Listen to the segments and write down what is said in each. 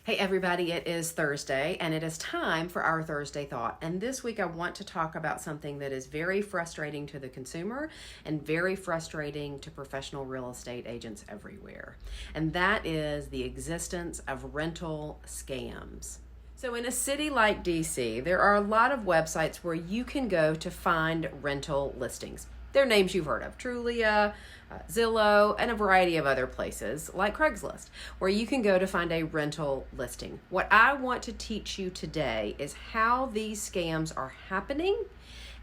Hey everybody, it is Thursday and it is time for our Thursday Thought. And this week I want to talk about something that is very frustrating to the consumer and very frustrating to professional real estate agents everywhere. And that is the existence of rental scams. So in a city like DC, there are a lot of websites where you can go to find rental listings. They're names you've heard of, Trulia, Zillow, and a variety of other places like Craigslist, where you can go to find a rental listing. What I want to teach you today is how these scams are happening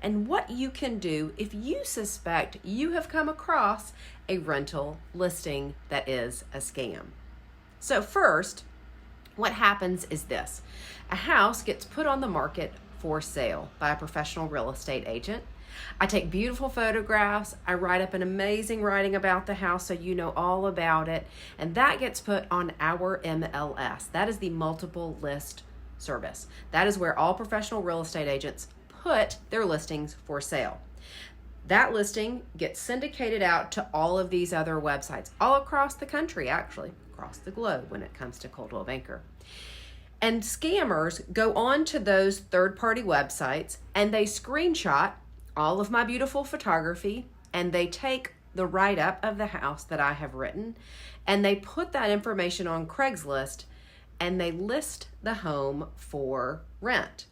and what you can do if you suspect you have come across a rental listing that is a scam. So first, what happens is this. A house gets put on the market for sale by a professional real estate agent. I take beautiful photographs. I write up an amazing writing about the house so you know all about it. And that gets put on our MLS. That is the multiple list service. That is where all professional real estate agents put their listings for sale. That listing gets syndicated out to all of these other websites, all across the country, actually, across the globe when it comes to Coldwell Banker. And scammers go on to those third-party websites and they screenshot all of my beautiful photography and they take the write-up of the house that I have written and they put that information on Craigslist and they list the home for rent.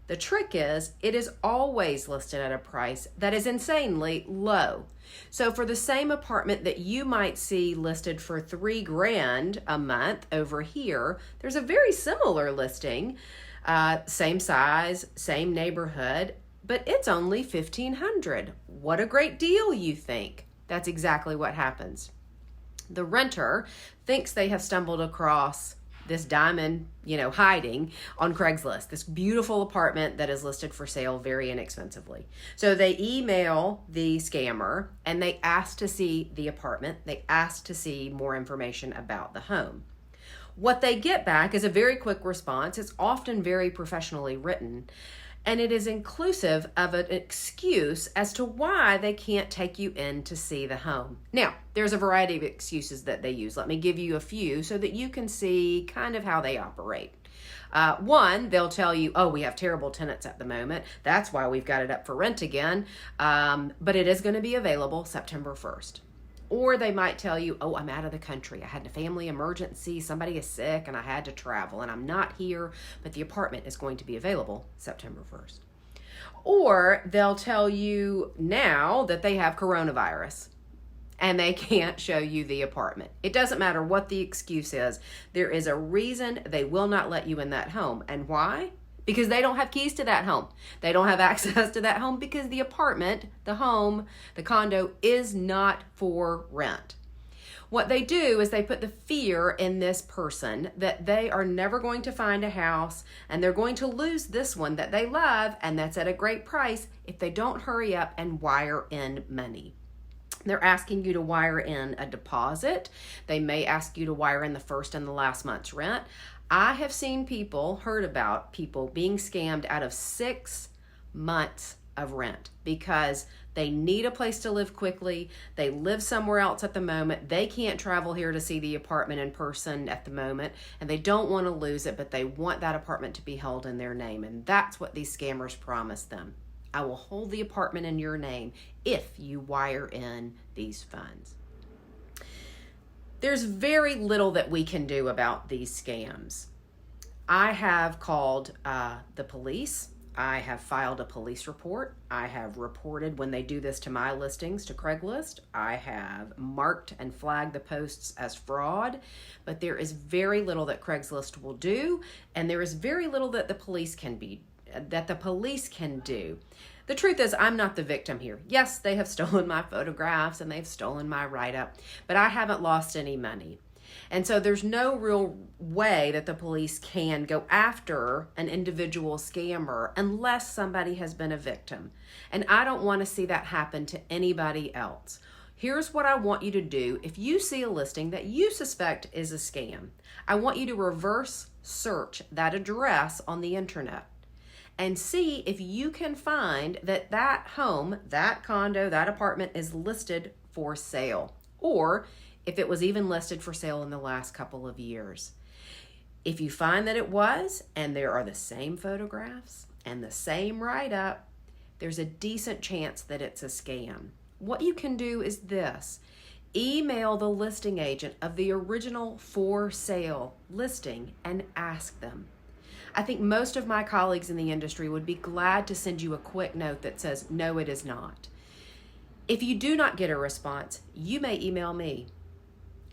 The trick is it is always listed at a price that is insanely low. So for the same apartment that you might see listed for $3,000 a month over here, there's a very similar listing, same size, same neighborhood, but it's only $1,500. What a great deal, you think. That's exactly what happens. The renter thinks they have stumbled across this diamond, hiding on Craigslist, this beautiful apartment that is listed for sale very inexpensively. So they email the scammer and they ask to see the apartment. They ask to see more information about the home. What they get back is a very quick response. It's often very professionally written. And it is inclusive of an excuse as to why they can't take you in to see the home. Now, there's a variety of excuses that they use. Let me give you a few so that you can see kind of how they operate. One, they'll tell you, oh, we have terrible tenants at the moment. That's why we've got it up for rent again. But it is going to be available September 1st. Or they might tell you, oh, I'm out of the country. I had a family emergency. Somebody is sick and I had to travel and I'm not here, but the apartment is going to be available September 1st. Or they'll tell you now that they have coronavirus and they can't show you the apartment. It doesn't matter what the excuse is. There is a reason they will not let you in that home. And why? Because they don't have keys to that home. They don't have access to that home because the apartment, the home, the condo is not for rent. What they do is they put the fear in this person that they are never going to find a house and they're going to lose this one that they love and that's at a great price if they don't hurry up and wire in money. They're asking you to wire in a deposit. They may ask you to wire in the first and the last month's rent. I have heard about people being scammed out of 6 months of rent because they need a place to live quickly. They live somewhere else at the moment. They can't travel here to see the apartment in person at the moment, and they don't want to lose it, but they want that apartment to be held in their name, and that's what these scammers promise them. I will hold the apartment in your name if you wire in these funds. There's very little that we can do about these scams. I have called the police. I have filed a police report. I have reported when they do this to my listings to Craigslist. I have marked and flagged the posts as fraud, but there is very little that Craigslist will do, and there is very little that the police can do. The truth is, I'm not the victim here. Yes, they have stolen my photographs and they've stolen my write-up, but I haven't lost any money. And so there's no real way that the police can go after an individual scammer unless somebody has been a victim. And I don't want to see that happen to anybody else. Here's what I want you to do. If you see a listing that you suspect is a scam, I want you to reverse search that address on the internet and see if you can find that home, that condo, that apartment is listed for sale, or if it was even listed for sale in the last couple of years. If you find that it was, and there are the same photographs and the same write-up, there's a decent chance that it's a scam. What you can do is this. Email the listing agent of the original for sale listing and ask them. I think most of my colleagues in the industry would be glad to send you a quick note that says, no, it is not. If you do not get a response, you may email me.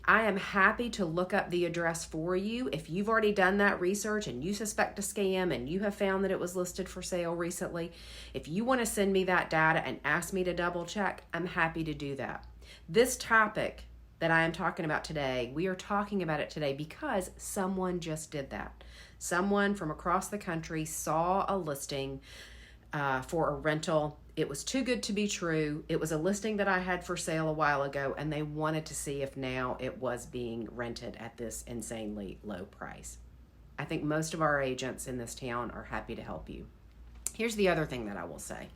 I am happy to look up the address for you. If you've already done that research and you suspect a scam and you have found that it was listed for sale recently, if you want to send me that data and ask me to double check, I'm happy to do that. This topic that I am talking about today, we are talking about it today because someone just did that. Someone from across the country saw a listing for a rental. It was too good to be true. It was a listing that I had for sale a while ago, and they wanted to see if now it was being rented at this insanely low price. I think most of our agents in this town are happy to help you. Here's the other thing that I will say.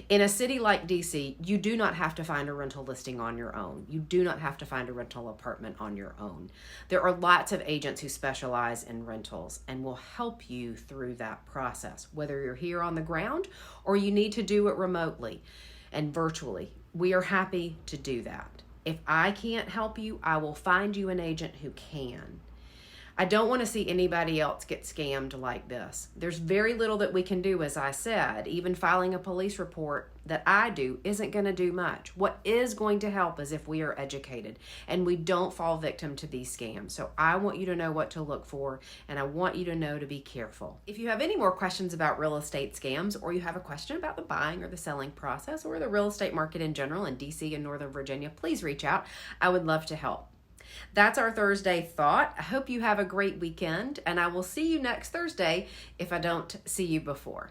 In a city like DC, you do not have to find a rental listing on your own. You do not have to find a rental apartment on your own. There are lots of agents who specialize in rentals and will help you through that process, whether you're here on the ground or you need to do it remotely and virtually. We are happy to do that. If I can't help you, I will find you an agent who can. I don't want to see anybody else get scammed like this. There's very little that we can do, as I said. Even filing a police report that I do isn't going to do much. What is going to help is if we are educated and we don't fall victim to these scams. So I want you to know what to look for, and I want you to know to be careful. If you have any more questions about real estate scams, or you have a question about the buying or the selling process or the real estate market in general in DC and Northern Virginia, please reach out. I would love to help. That's our Thursday thought. I hope you have a great weekend, and I will see you next Thursday if I don't see you before.